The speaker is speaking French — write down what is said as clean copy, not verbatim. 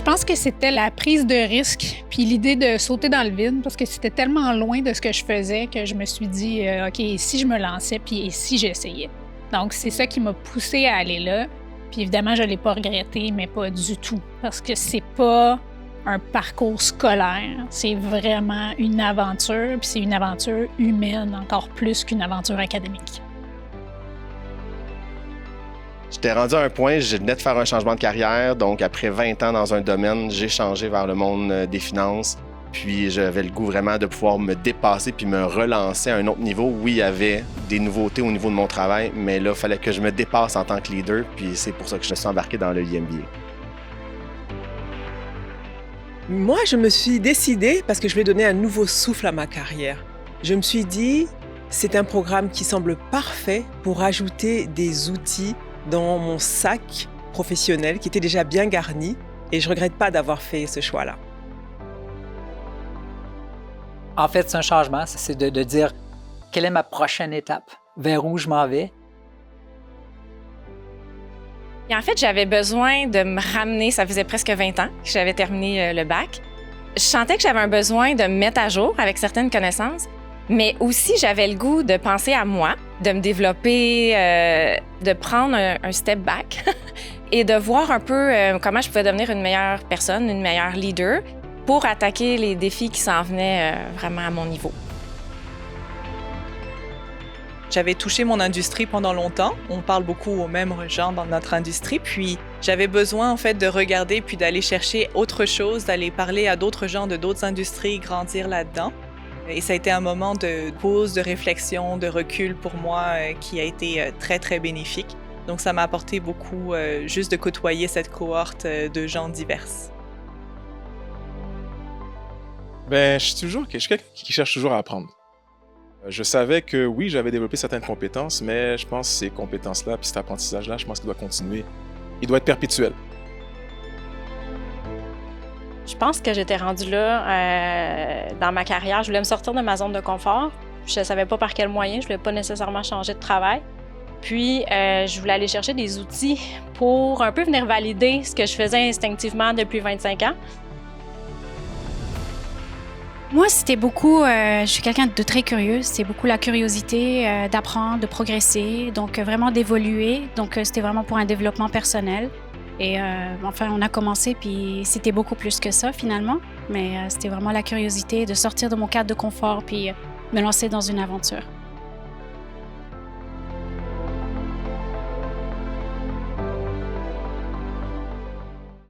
Je pense que c'était la prise de risque, puis l'idée de sauter dans le vide, parce que c'était tellement loin de ce que je faisais que je me suis dit, OK, et si je me lançais, puis et si j'essayais? Donc, c'est ça qui m'a poussée à aller là. Puis évidemment, je ne l'ai pas regretté, mais pas du tout, parce que c'est pas un parcours scolaire, c'est vraiment une aventure, puis c'est une aventure humaine encore plus qu'une aventure académique. J'étais rendu à un point, je venais de faire un changement de carrière, donc après 20 ans dans un domaine, j'ai changé vers le monde des finances. Puis j'avais le goût vraiment de pouvoir me dépasser puis me relancer à un autre niveau. Oui, il y avait des nouveautés au niveau de mon travail, mais là, il fallait que je me dépasse en tant que leader, puis c'est pour ça que je me suis embarqué dans le IMBA. Moi, je me suis décidée parce que je voulais donner un nouveau souffle à ma carrière. Je me suis dit, c'est un programme qui semble parfait pour ajouter des outils dans mon sac professionnel qui était déjà bien garni et je ne regrette pas d'avoir fait ce choix-là. En fait, c'est un changement, c'est de dire quelle est ma prochaine étape, vers où je m'en vais. Et en fait, j'avais besoin de me ramener, ça faisait presque 20 ans que j'avais terminé le bac. Je sentais que j'avais un besoin de me mettre à jour avec certaines connaissances, mais aussi j'avais le goût de penser à moi, de me développer, de prendre un step back et de voir un peu comment je pouvais devenir une meilleure personne, une meilleure leader pour attaquer les défis qui s'en venaient vraiment à mon niveau. J'avais touché mon industrie pendant longtemps. On parle beaucoup aux mêmes gens dans notre industrie. Puis j'avais besoin en fait de regarder puis d'aller chercher autre chose, d'aller parler à d'autres gens de d'autres industries, grandir là-dedans. Et ça a été un moment de pause, de réflexion, de recul pour moi qui a été très, très bénéfique. Donc ça m'a apporté beaucoup juste de côtoyer cette cohorte de gens divers. Je suis quelqu'un qui cherche toujours à apprendre. Je savais que oui, j'avais développé certaines compétences, mais je pense que ces compétences-là, puis cet apprentissage-là, je pense qu'il doit continuer. Il doit être perpétuel. Je pense que j'étais rendue là dans ma carrière. Je voulais me sortir de ma zone de confort. Je ne savais pas par quel moyen. Je ne voulais pas nécessairement changer de travail. Puis, je voulais aller chercher des outils pour un peu venir valider ce que je faisais instinctivement depuis 25 ans. Moi, c'était beaucoup, je suis quelqu'un de très curieux, c'est beaucoup la curiosité d'apprendre, de progresser, donc vraiment d'évoluer. Donc, c'était vraiment pour un développement personnel. Et enfin, on a commencé, puis c'était beaucoup plus que ça finalement. Mais c'était vraiment la curiosité de sortir de mon cadre de confort, puis me lancer dans une aventure.